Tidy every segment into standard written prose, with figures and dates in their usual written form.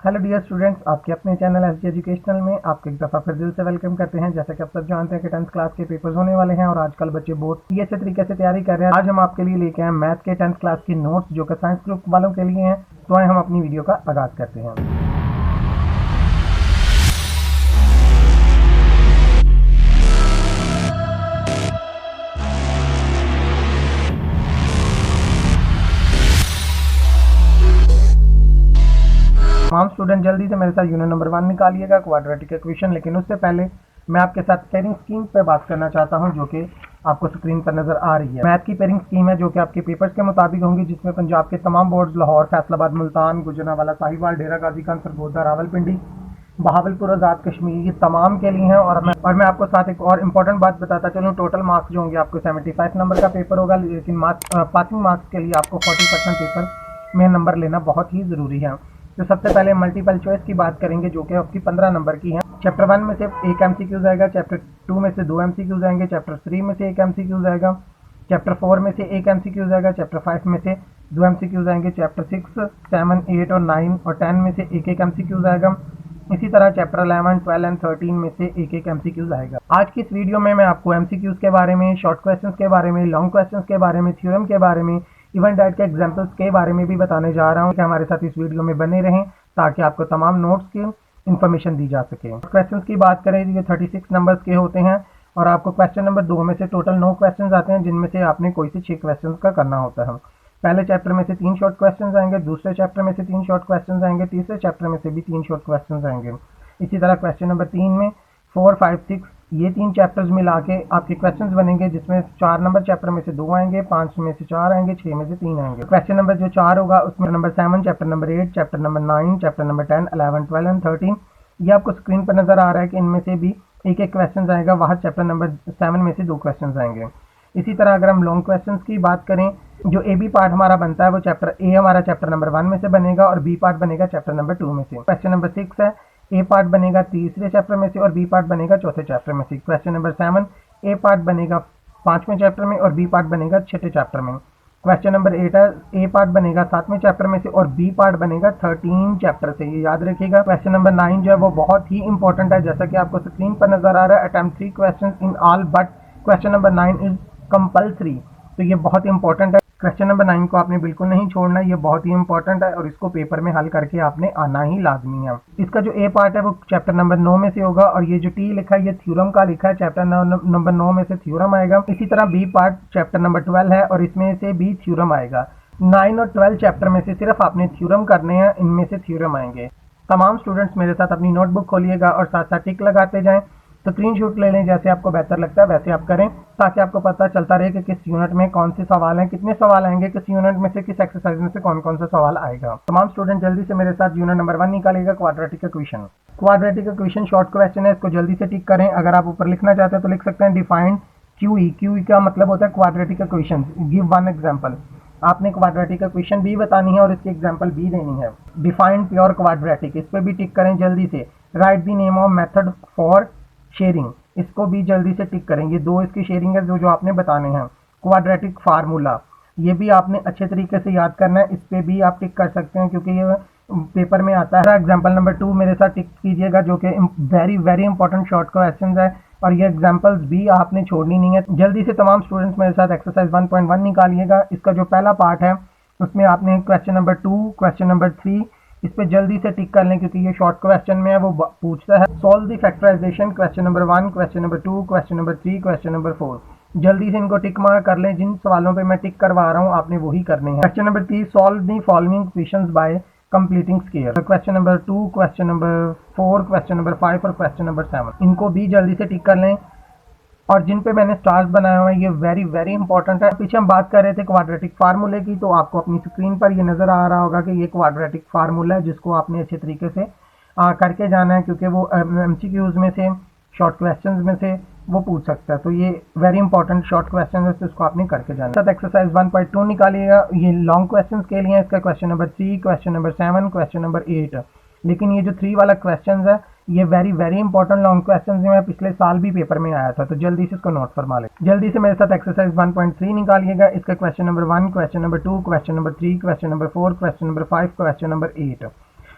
Hello dear students, आपके अपने channel SG educational में आपको एक दफ़ा फिर दिल से वेलकम करते हैं। जैसा कि आप सब जानते हैं कि 10th क्लास के पेपर्स होने वाले हैं और आजकल बच्चे बहुत ही अच्छे तरीके से तैयारी कर रहे हैं। आज हम आपके लिए लेके आए मैथ के 10th क्लास की नोट्स जो कि साइंस ग्रुप वालों के लिए हैं। तो आए हम अपनी वीडियो का आगाज़ करते हैं। तमाम स्टूडेंट जल्दी से मेरे साथ यूनिट नंबर 1 निकालिएगा, क्वाड्रेटिक इक्वेशन। लेकिन उससे पहले मैं आपके साथ पेयरिंग स्कीम पे बात करना चाहता हूं जो कि आपको स्क्रीन पर नजर आ रही है। मैथ की पेयरिंग स्कीम है जो कि आपके पेपर्स के मुताबिक होंगी, जिसमें पंजाब के तमाम बोर्ड्स लाहौर, फैसलाबाद, मुल्तान, गुजरांवाला, साहिवाल, डेरा गाजी खान, सरगोदा, रावलपिंडी, बहावलपुर, आज़ाद कश्मीर, ये तमाम के लिए हैं। और मैं आपको साथ एक और इम्पोर्टेंट बात बताता चलूँ। टोटल मार्क्स जो होंगे आपको 75 नंबर का पेपर होगा, लेकिन पासिंग मार्क्स के लिए आपको 40% पेपर में नंबर लेना बहुत ही ज़रूरी है। तो सबसे पहले मल्टीपल चॉइस की बात करेंगे जो कि आपकी 15 नंबर की है। चैप्टर 1 में से एक एमसीक्यूज आएगा, चैप्टर 2 में से 2 एमसीक्यूज आएंगे, चैप्टर 3 में से एक एमसीक्यूज आएगा, चैप्टर 4 में से एक एमसीक्यूज आएगा, चैप्टर 5 में से 2 एमसीक्यूज आएंगे, चैप्टर 6, 7, 8 और 9 और 10 में से एक एक एमसीक्यूज आएगा। इसी तरह चैप्टर 11, 12 एंड 13 में से एक एक एमसीक्यूज आएगा। आज की इस वीडियो में मैं आपको एमसीक्यूज के बारे में, शॉर्ट क्वेश्चंस के बारे में, लॉन्ग क्वेश्चंस के बारे में, थ्योरम के बारे में, इवन डाइट के एग्जाम्पल्स के बारे में भी बताने जा रहा हूँ कि हमारे साथ इस वीडियो में बने रहें ताकि आपको तमाम नोट्स की इन्फॉर्मेशन दी जा सके। क्वेश्चंस की बात करें तो ये 36 नंबर्स के होते हैं और आपको क्वेश्चन नंबर 2 में से टोटल 9 क्वेश्चंस आते हैं, जिनमें से आपने कोई से 6 क्वेश्चंस का करना होता है। पहले चैप्टर में से 3 शॉर्ट क्वेश्चंस आएंगे, दूसरे चैप्टर में से 3 शॉर्ट क्वेश्चंस आएंगे, तीसरे चैप्टर में से भी 3 शॉर्ट क्वेश्चंस आएंगे। इसी तरह क्वेश्चन नंबर 3 में 4, 5, 6 ये 3 चैप्टर्स मिला के आपके क्वेश्चंस बनेंगे, जिसमें 4 नंबर चैप्टर में से 2 आएंगे, 5 में से 4 आएंगे, 6 में से 3 आएंगे। क्वेश्चन नंबर जो 4 होगा उसमें number 7, chapter number 8, chapter number 9, chapter number 10, 11, 12 and 13 ये आपको स्क्रीन पर नजर आ रहा है कि इनमें से भी एक एक क्वेश्चन आएगा। वहाँ चैप्टर नंबर 7 में से 2 क्वेश्चन आएंगे। इसी तरह अगर हम लॉन्ग क्वेश्चन की बात करें, जो ए बी पार्ट हमारा बनता है वो चैप्टर ए हमारा चैप्टर नंबर 1 में से बनेगा और बी पार्ट बनेगा चैप्टर नंबर 2 में से। क्वेश्चन नंबर 6 है, ए पार्ट बनेगा तीसरे चैप्टर में से और बी पार्ट बनेगा चौथे चैप्टर में से। क्वेश्चन नंबर 7 ए पार्ट बनेगा 5वें चैप्टर में और बी पार्ट बनेगा 6ठे चैप्टर में। क्वेश्चन नंबर 8 है, ए पार्ट बनेगा 7वें चैप्टर में से और बी पार्ट बनेगा 13 चैप्टर से, ये याद रखिएगा। क्वेश्चन नंबर 9 जो है वो बहुत ही इंपॉर्टेंट है, जैसा कि आपको स्क्रीन पर नजर आ रहा है। Attempt 3 question in all but question number 9 is compulsory, तो ये बहुत इंपॉर्टेंट है। क्वेश्चन नंबर 9 को आपने बिल्कुल नहीं छोड़ना, ये बहुत ही इंपॉर्टेंट है और इसको पेपर में हल करके आपने आना ही लाजमी है। इसका जो ए पार्ट है वो चैप्टर नंबर 9 में से होगा और ये जो टी लिखा है ये थ्योरम का लिखा है, चैप्टर नंबर 9 में से थ्योरम आएगा। इसी तरह बी पार्ट चैप्टर नंबर 12 है और इसमें से भी थ्योरम आएगा। 9 और 12 चैप्टर में से सिर्फ आपने थ्योरम करने हैं, इनमें से थ्योरम आएंगे। तमाम स्टूडेंट्स मेरे साथ अपनी नोटबुक खोलिएगा और साथ साथ टिक लगाते जाएं। स्क्रीनशॉट ले लें, जैसे आपको बेहतर लगता है वैसे आप करें, ताकि आपको पता चलता रहे कि किस यूनिट में कौन से सवाल हैं, कितने सवाल आएंगे, किस यूनिट में से, किस एक्सरसाइज में से कौन कौन सा सवाल आएगा। तमाम स्टूडेंट जल्दी से मेरे साथ यूनिट नंबर 1 निकालेगा, quadratic equation. Quadratic equation short question है, इसको जल्दी से टिक करें। अगर आप ऊपर लिखना चाहते हैं तो लिख सकते हैं डिफाइंड क्यूई। क्यूई का मतलब होता है quadratic equation. Give one example. आपने क्वाड्रेटिक इक्वेशन भी बतानी है और इसकी एग्जाम्पल भी देनी है। डिफाइंड प्योर क्वाड्रेटिक, इस पर भी टिक करें जल्दी से। Right the name of method for sharing, इसको भी जल्दी से टिक करेंगे। 2 इसकी शेयरिंग है जो आपने बताने हैं। क्वाड्रेटिक फार्मूला, ये भी आपने अच्छे तरीके से याद करना है, इस पे भी आप टिक कर सकते हैं क्योंकि ये पेपर में आता है। एग्जाम्पल नंबर 2 मेरे साथ टिक कीजिएगा जो कि very very important short question है और ये एग्जाम्पल्स भी आपने छोड़नी नहीं है। जल्दी से तमाम स्टूडेंट्स मेरे साथ एक्सरसाइज 1.1 निकालिएगा। इसका जो पहला पार्ट है उसमें आपने क्वेश्चन नंबर 2, क्वेश्चन नंबर 3 इस पे जल्दी से टिक कर लें क्योंकि ये शॉर्ट क्वेश्चन में है। वो पूछता है solve the factorisation, question number 1, question number 2, question number 3, question number 4। जल्दी से इनको टिक मार कर लें। जिन सवालों पे मैं टिक करवा रहा हूँ आपने वही करने हैं। Question number 3, solve the following equations bye completing square. Question number 2, question number 4, question number 5 और क्वेश्चन नंबर 7, इनको भी जल्दी से टिक कर लें। और जिन पे मैंने स्टार्स बनाया हुआ है ये वेरी वेरी इंपॉर्टेंट है। पीछे हम बात कर रहे थे क्वाड्रेटिक फार्मूले की, तो आपको अपनी स्क्रीन पर ये नजर आ रहा होगा कि ये क्वाड्रेटिक फार्मूला है जिसको आपने अच्छे तरीके से करके जाना है क्योंकि वो एमसीक्यूज में से, शॉर्ट क्वेश्चंस में से वो पूछ सकता है। तो ये वेरी इंपॉर्टेंट शॉर्ट क्वेश्चन है, तो इसको आपने करके जाना है। एक्सरसाइज 1.2 निकालिएगा। ये लॉन्ग क्वेश्चन के लिए इसका question number 3, question number 7, question number 8। लेकिन ये जो 3 वाला क्वेश्चन है ये very very important long question में पिछले साल भी पेपर में आया था, तो जल्दी से इसको नोट फरमा लें। जल्दी से मेरे साथ एक्सरसाइज 1.3 निकालिएगा। इसका question number 1, question number 2, question number 3, question number 4, question number 5, question number 8।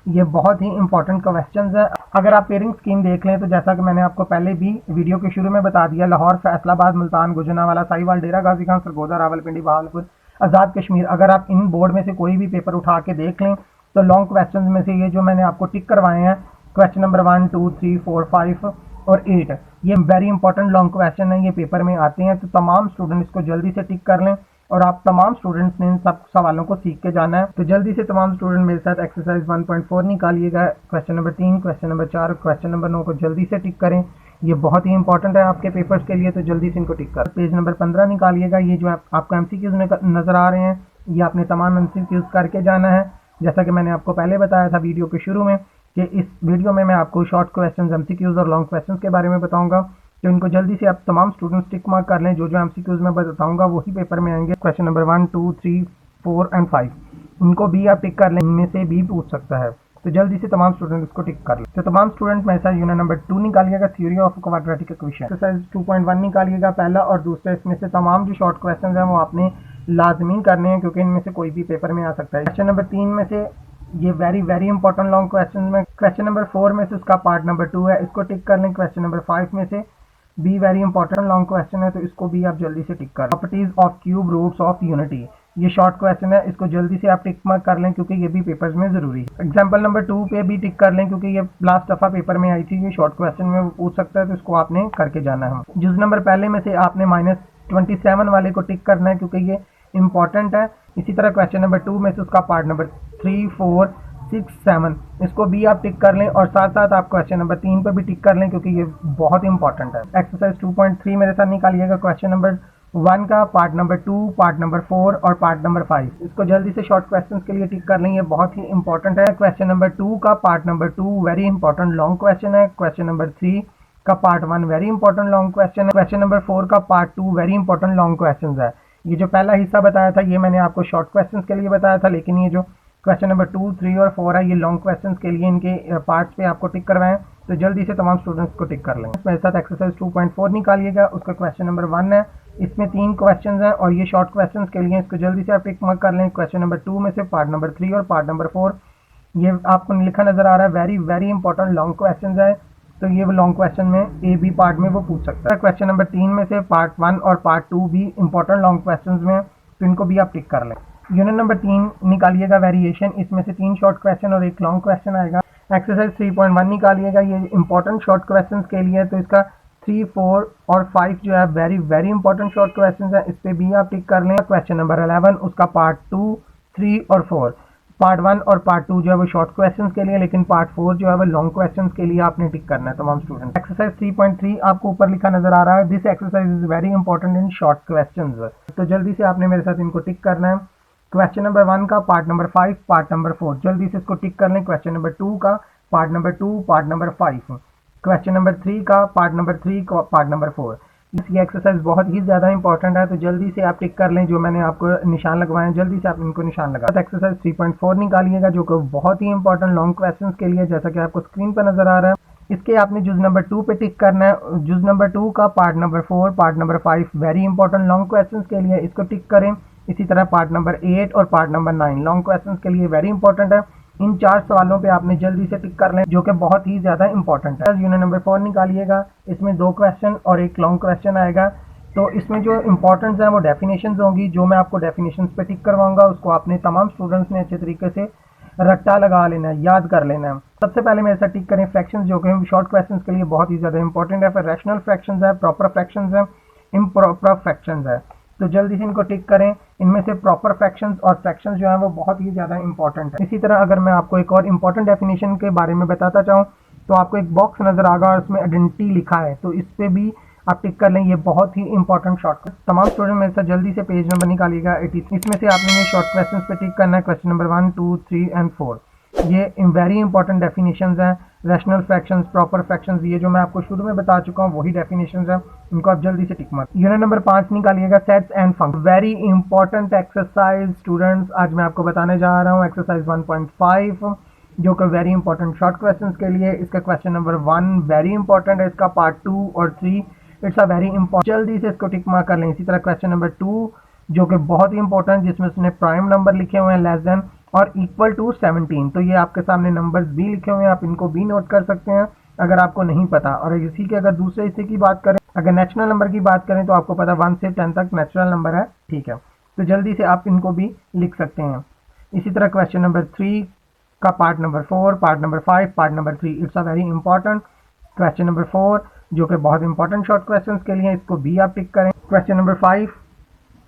ये बहुत ही इंपॉर्टेंट क्वेश्चंस है। अगर आप पेयरिंग स्कीम देख लें तो जैसा कि मैंने आपको पहले भी वीडियो के शुरू में बता दिया, लाहौर, फैसलाबाद, मुल्तान, गुजरांवाला, साहिवाल, डेरा गाजी खान, सरगोदा, रावलपिंडी, बहावलपुर, आज़ाद कश्मीर, अगर आप इन बोर्ड में से कोई भी पेपर उठा के देख लें तो लॉन्ग क्वेश्चन में से ये जो मैंने आपको टिक करवाए हैं, क्वेश्चन नंबर 1, 2, 3, 4, 5 और 8, ये वेरी इंपॉर्टेंट लॉन्ग क्वेश्चन है, ये पेपर में आते हैं। तो तमाम स्टूडेंट इसको जल्दी से टिक कर लें और आप तमाम स्टूडेंट्स ने इन सब सवालों को सीख के जाना है। तो जल्दी से तमाम स्टूडेंट मेरे साथ एक्सरसाइज 1.4 निकालिएगा। क्वेश्चन नंबर 3, क्वेश्चन नंबर 4 और क्वेश्चन नंबर 9 को जल्दी से टिक करें, ये बहुत ही इंपॉर्टेंट है आपके पेपर्स के लिए, तो जल्दी से इनको टिक कर। Page number 15 निकालिएगा। ये जो आपको एमसीक्यूज नजर आ रहे हैं, ये आपने तमाम एमसीक्यूज करके जाना है। जैसा कि मैंने आपको पहले बताया था वीडियो के शुरू में कि इस वीडियो में मैं आपको शॉर्ट क्वेश्चंस, एमसीक्यूज और लॉन्ग क्वेश्चंस के बारे में बताऊंगा, तो इनको जल्दी से आप तमाम स्टूडेंट्स टिक मार्क कर लें। जो जो एमसीक्यूज मैं बताऊंगा वही पेपर में आएंगे। क्वेश्चन नंबर 1, 2, 3, 4 एंड 5, इनको भी आप टिक कर लें, इनमें से भी पूछ सकता है, तो जल्दी से तमाम स्टूडेंट इसको टिक कर लें। तो तमाम स्टूडेंट मेरे साथ यूनिट नंबर 2 निकालिएगा, theory of quadratic equation. Exercise 2.1 निकालिएगा, पहला और दूसरा। इसमें से तमाम जो शॉर्ट क्वेश्चन हैं वो आपने लाजमी करने हैं, क्योंकि इनमें से कोई भी पेपर में आ सकता है। क्वेश्चन नंबर 3 में से ये वेरी इंपॉर्टेंट लॉन्ग क्वेश्चन में, क्वेश्चन नंबर 4 में से उसका पार्ट नंबर 2 है, इसको टिक कर लें। क्वेश्चन नंबर 5 में से भी वेरी इंपॉर्टेंट लॉन्ग क्वेश्चन है, तो इसको भी आप जल्दी से टिक कर लें। Properties of cube roots of unity, ये शॉर्ट क्वेश्चन है, इसको जल्दी से आप टिक मार्क कर लें क्योंकि ये भी पेपर्स में जरूरी है। एग्जांपल नंबर 2 पे भी टिक कर लें क्योंकि ये लास्ट दफा पेपर में आई थी, ये शॉर्ट क्वेश्चन में वो पूछ सकता है, तो इसको आपने करके जाना है। जिस नंबर पहले में से आपने -27 वाले को टिक करना है क्योंकि ये इंपॉर्टेंट है। इसी तरह क्वेश्चन नंबर 2 में से उसका पार्ट नंबर 3, 4, 6, 7, इसको भी आप टिक कर लें और साथ साथ आप क्वेश्चन नंबर 3 पर भी टिक कर लें क्योंकि ये बहुत इंपॉर्टेंट है। एक्सरसाइज 2.3 मेरे साथ निकालिएगा। क्वेश्चन नंबर 1 का पार्ट नंबर 2, पार्ट नंबर 4 और पार्ट नंबर 5, इसको जल्दी से शॉर्ट क्वेश्चन के लिए टिक कर लें, ये बहुत ही इंपॉर्टेंट है। क्वेश्चन नंबर 2 का part number 2 very important long question है। क्वेश्चन नंबर 3 का part 1 very important long question है। क्वेश्चन नंबर 4 का part 2 very important long question है। ये जो पहला हिस्सा बताया था ये मैंने आपको शॉर्ट क्वेश्चन के लिए बताया था, लेकिन ये जो क्वेश्चन नंबर 2, 3 और 4 है ये लॉन्ग क्वेश्चंस के लिए, इनके पार्ट्स पे आपको टिक करवाएं, तो जल्दी से तमाम स्टूडेंट्स को टिक कर लें। मेरे साथ एक्सरसाइज 2.4 निकालिएगा, उसका क्वेश्चन नंबर 1 है, इसमें 3 क्वेश्चंस हैं और ये शॉर्ट क्वेश्चंस के लिए, इसको जल्दी से आप टिक मार्क कर लें। क्वेश्चन नंबर 2 में से पार्ट नंबर 3 और पार्ट नंबर 4, ये आपको लिखा नजर आ रहा है, वेरी इंपॉर्टेंट लॉन्ग क्वेश्चन है, तो ये लॉन्ग क्वेश्चन में ए बी पार्ट में वो पूछ सकता है। क्वेश्चन नंबर 3 में से पार्ट 1 और पार्ट 2 भी इंपॉर्टेंट लॉन्ग क्वेश्चन में, तो इनको भी आप टिक कर लें। यूनिट नंबर 3 निकालिएगा, वेरिएशन, इसमें से 3 शॉर्ट क्वेश्चन और 1 लॉन्ग क्वेश्चन आएगा। एक्सरसाइज 3.1 निकालिएगा, ये इंपॉर्टेंट शॉर्ट क्वेश्चन के लिए, तो इसका 3, 4 और 5 जो है वेरी इंपॉर्टेंट शॉर्ट क्वेश्चन है, इस पे भी आप टिक कर लें। क्वेश्चन नंबर 11, उसका पार्ट 2, 3 और 4, पार्ट 1 और पार्ट 2 जो है वो शॉर्ट क्वेश्चंस के लिए, लेकिन पार्ट 4 जो है वो लॉन्ग क्वेश्चंस के लिए आपने टिक करना है तमाम स्टूडेंट। एक्सरसाइज 3.3 आपको ऊपर लिखा नजर आ रहा है, this exercise is very important in short questions, तो जल्दी से आपने मेरे साथ इनको टिक करना है। क्वेश्चन नंबर 1 का पार्ट नंबर 5, पार्ट नंबर 4, जल्दी से इसको टिक कर लें। क्वेश्चन नंबर 2 का part number 2, part number 5, question number 3 का पार्ट नंबर 3, पार्ट नंबर 4। ये एक्सरसाइज बहुत ही ज्यादा इंपॉर्टेंट है, तो जल्दी से आप टिक कर लें। जो मैंने आपको निशान लगवाए हैं जल्दी से आप इनको निशान लगा। एक्सरसाइज 3.4 निकालिएगा, जो कि बहुत ही इंपॉर्टेंट लॉन्ग क्वेश्चन के लिए, जैसा कि आपको स्क्रीन पर नजर आ रहा है। इसके आपने जुज नंबर 2 पे टिक करना है। जुज नंबर 2 का part number 4, part number 5 very important long question के लिए, इसको टिक करें। इसी तरह पार्ट नंबर 8 और पार्ट नंबर 9 लॉन्ग क्वेश्चन के लिए वेरी इंपॉर्टेंट है। इन 4 सवालों पे आपने जल्दी से टिक कर लें, जो कि बहुत ही ज्यादा इंपॉर्टेंट है। यूनिट नंबर 4 निकालिएगा, इसमें 2 क्वेश्चन और 1 लॉन्ग क्वेश्चन आएगा। तो इसमें जो इंपॉर्टेंट है वो डेफिनेशंस होंगी, जो मैं आपको डेफिनेशंस पे टिक करवाऊंगा, उसको आपने तमाम स्टूडेंट्स ने अच्छे तरीके से रट्टा लगा लेना है, याद कर लेना है। सबसे पहले मेरे साथ टिक करें फ्रैक्शंस, जो कि शॉर्ट क्वेश्चंस के लिए बहुत ही ज्यादा इंपॉर्टेंट है। फिर रैशनल फ्रैक्शंस है, प्रॉपर फ्रैक्शंस है, इम्प्रॉपर फ्रैक्शंस है, तो जल्दी से इनको टिक करें। इनमें से प्रॉपर फ्रैक्शंस और फ्रैक्शंस जो है वो बहुत ही ज्यादा इंपॉर्टेंट है। इसी तरह अगर मैं आपको एक और इंपॉर्टेंट डेफिनेशन के बारे में बताता चाहूँ, तो आपको एक बॉक्स नजर आएगा और उसमें आइडेंटिटी लिखा है, तो इस पे भी आप टिक कर लें, ये बहुत ही इंपॉर्टेंट शॉर्ट। तमाम स्टूडेंट मेरे साथ जल्दी से पेज नंबर निकालिएगा 83, इसमें से आपने ये शॉर्ट क्वेश्चन पे टिक करना है। क्वेश्चन नंबर 1, 2, 3 एंड 4, ये वेरी इंपॉर्टेंट डेफिनेशंस हैं। रैशनल फ्रैक्शंस, प्रॉपर फ्रैक्शंस, ये जो मैं आपको शुरू में बता चुका हूँ वही डेफिनेशंस हैं, इनको आप जल्दी से टिक मार। यूनिट नंबर 5 निकालिएगा, sets and function, very important exercise students. आज मैं आपको बताने जा रहा हूँ एक्सरसाइज 1.5, जो कि वेरी इंपॉर्टेंट शॉर्ट क्वेश्चन के लिए। इसका क्वेश्चन नंबर 1 वेरी इंपॉर्टेंट है, इसका पार्ट 2 और 3 इट्स अ वेरी इंपॉर्टेंट, जल्दी से इसको टिक मार्क कर लें। इसी तरह क्वेश्चन नंबर 2 जो कि बहुत ही इंपॉर्टेंट, जिसमें उसने प्राइम नंबर लिखे हुए हैं लेस देन और इक्वल टू 17। तो ये आपके सामने नंबर्स भी लिखे हुए हैं, आप इनको भी नोट कर सकते हैं अगर आपको नहीं पता। और इसी के अगर दूसरे हिस्से की बात करें, अगर नेचुरल नंबर की बात करें तो आपको पता 1 से 10 तक नेचुरल नंबर है, ठीक है। तो जल्दी से आप इनको भी लिख सकते हैं। इसी तरह क्वेश्चन नंबर 3 का part number 4, part number 5, part number 3, it's a very important. Question number 4 जो कि बहुत इंपॉर्टेंट शॉर्ट क्वेश्चन के लिए, इसको भी आप टिक करें। Question number 5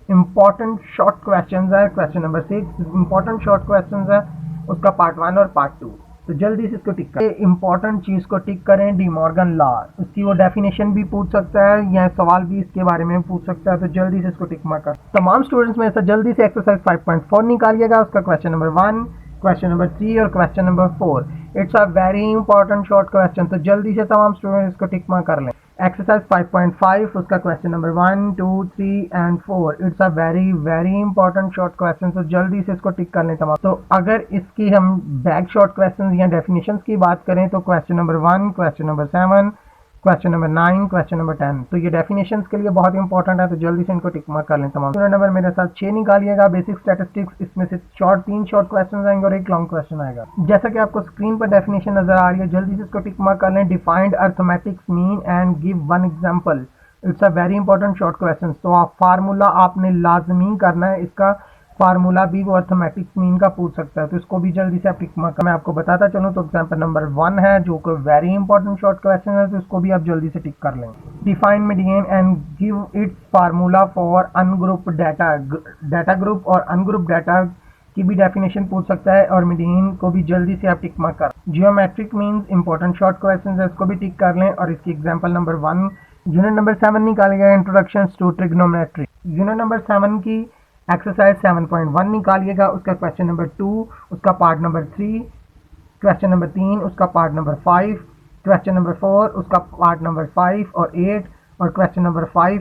important short question है। Question number 6 important short question है, उसका पार्ट 1 और पार्ट 2। तो जल्दी से इसको टिक करें। इंपॉर्टेंट चीज को टिक करें, डी मॉर्गन लॉ, उसकी वो डेफिनेशन भी पूछ सकता है या सवाल भी इसके बारे में पूछ सकता है। तो जल्दी से इसको टिक मार कर तमाम स्टूडेंट्स में ऐसा जल्दी से एक्सरसाइज 5.4 निकालिएगा, उसका क्वेश्चन नंबर 1, क्वेश्चन नंबर 3 और question number 4। It's a very important short question. तो जल्दी से तमाम स्टूडेंट्स इसको टिक मार कर लें। एक्सरसाइज 5.5 उसका question number 1, 2, 3 and 4। It's a very very important short question. तो जल्दी से इसको टिक कर लें तमाम। तो अगर इसकी हम बैक शॉर्ट क्वेश्चन या डेफिनेशंस की बात करें तो question number 1, question number 7, question number 9, question number 10। तो ये डेफिनेशंस के लिए बहुत इंपॉर्टेंट है। तो जल्दी से इनको टिक मार्क कर लें तमाम। स्टूडेंट नंबर मेरे साथ 6 निकालिएगा। बेसिक स्टैटिस्टिक्स, इसमें से 3 शॉर्ट क्वेश्चन आएंगे और एक लॉन्ग क्वेश्चन आएगा। जैसा कि आपको स्क्रीन पर डेफिनेशन नजर आ रही है, जल्दी से इसको टिक मार्क कर लें। Defined arithmetics mean and give one example. It's a very important short question. तो आप फार्मूला आपने लाजमी करना है, इसका फार्मूला भी वो अर्थमेटिक्स मीन का पूछ सकता है। तो इसको भी जल्दी से आप टिक मार्क। मैं आपको बताता चलूँ तो एग्जाम्पल नंबर 1 है जो कि वेरी इंपॉर्टेंट शॉर्ट क्वेश्चन है, तो इसको भी आप जल्दी से टिक कर लें। Define median and give its formula for ungroup data. Data group और अनग्रुप डाटा की भी डेफिनेशन पूछ सकता है और मीडियन को भी जल्दी से आप टिक मार्क कर। Geometric means important short question है, इसको भी टिक कर लें। और इसकी एग्जाम्पल नंबर 1 यूनिट नंबर 7 निकालेगा, introduction to trigonometry. Unit number 7 की एक्सरसाइज 7.1 निकालिएगा, उसका क्वेश्चन नंबर 2, उसका पार्ट नंबर 3, क्वेश्चन नंबर 3, उसका पार्ट नंबर 5, क्वेश्चन नंबर 4, उसका पार्ट नंबर 5 और 8 और question number 5।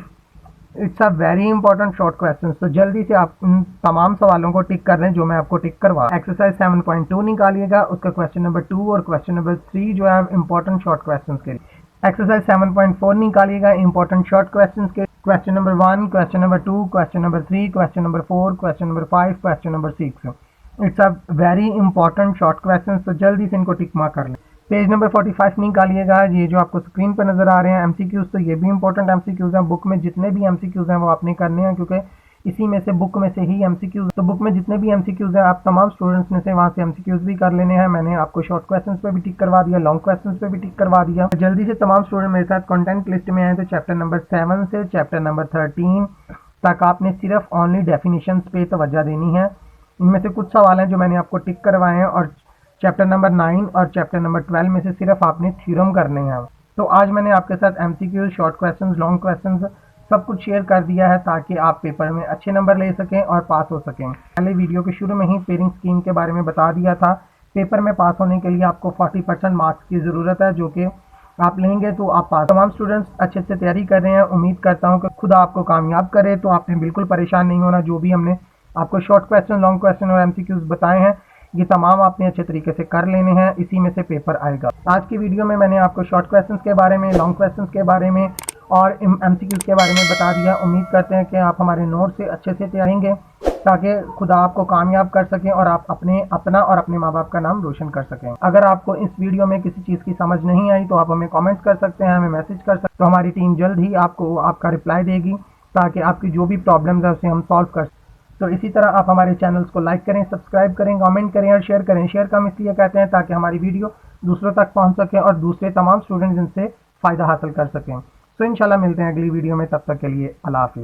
It's a very important short question. तो जल्दी से आप इन तमाम सवालों को टिक कर लें जो मैं आपको टिक करवा। एक्सरसाइज 7.2 निकालिएगा, उसका क्वेश्चन नंबर 2 और क्वेश्चन नंबर 3 जो है इंपॉर्टेंट शॉर्ट क्वेश्चन के लिए। एक्सरसाइज 7.4 निकालिएगा, इंपॉर्टेंट शॉर्ट क्वेश्चन के। Question number 1, question number 2, question number 3, question number 4, question number 5, question number 6। It's a very important short question. तो जल्दी से इनको टिक मार्क कर लें। पेज नंबर 45 निकालिएगा, ये जो आपको स्क्रीन पर नजर आ रहे हैं एमसीक्यूज, तो ये भी इंपॉर्टेंट एमसीक्यूज हैं। बुक में जितने भी एमसीक्यूज हैं वो आपने करने हैं, क्योंकि इसी में से बुक में से ही एमसीक्यूज। तो बुक में जितने भी एमसीक्यूज हैं आप तमाम स्टूडेंट्स ने से वहां से एमसीक्यूज भी कर लेने हैं। मैंने आपको शॉर्ट क्वेश्चंस पे भी टिक करवा दिया, लॉन्ग क्वेश्चंस पे भी टिक करवा दिया। जल्दी से तमाम स्टूडेंट मेरे साथ कंटेंट लिस्ट में आए तो चैप्टर नंबर 7 से चैप्टर नंबर 13 तक आपने सिर्फ ओनली डेफिनेशंस पे तवज्जो देनी है। इनमें से कुछ सवाल हैं जो मैंने आपको टिक करवाए हैं और चैप्टर नंबर 9 और चैप्टर नंबर 12 में से सिर्फ आपने थ्योरम करने हैं। तो आज मैंने आपके साथ MCQ, short questions, long questions सब कुछ शेयर कर दिया है ताकि आप पेपर में अच्छे नंबर ले सकें और पास हो सकें। पहले वीडियो के शुरू में ही पेयरिंग स्कीम के बारे में बता दिया था। पेपर में पास होने के लिए आपको 40% मार्क्स की ज़रूरत है, जो कि आप लेंगे तो आप पास। तमाम स्टूडेंट्स अच्छे से तैयारी कर रहे हैं, उम्मीद करता हूँ कि खुदा आपको कामयाब करे। तो आपने बिल्कुल परेशान नहीं होना, जो भी हमने आपको शॉर्ट क्वेश्चन, लॉन्ग क्वेश्चन और एमसीक्यूज बताए हैं ये तमाम आपने अच्छे तरीके से कर लेने हैं, इसी में से पेपर आएगा। आज की वीडियो में मैंने आपको शॉर्ट क्वेश्चंस के बारे में, लॉन्ग क्वेश्चंस के बारे में और एमसीक्यूज के बारे में बता दिया। उम्मीद करते हैं कि आप हमारे नोट से अच्छे से तैयारेंगे ताकि खुदा आपको कामयाब कर सकें और आप अपना और अपने माँ बाप का नाम रोशन कर सकें। अगर आपको इस वीडियो में किसी चीज़ की समझ नहीं आई तो आप हमें कमेंट्स कर सकते हैं, हमें मैसेज कर सकते हैं। तो हमारी टीम जल्द ही आपको आपका रिप्लाई देगी ताकि आपकी जो भी प्रॉब्लम्स है उसे हम सॉल्व कर सकें। तो इसी तरह आप हमारे चैनल्स को लाइक करें, सब्सक्राइब करें, कमेंट करें और शेयर करें। शेयर का हम इसलिए कहते हैं ताकि हमारी वीडियो दूसरों तक पहुंच सके और दूसरे तमाम स्टूडेंट्स इनसे फ़ायदा हासिल कर सकें। तो इंशाल्लाह मिलते हैं अगली वीडियो में, तब तक के लिए अल्लाह हाफिज़।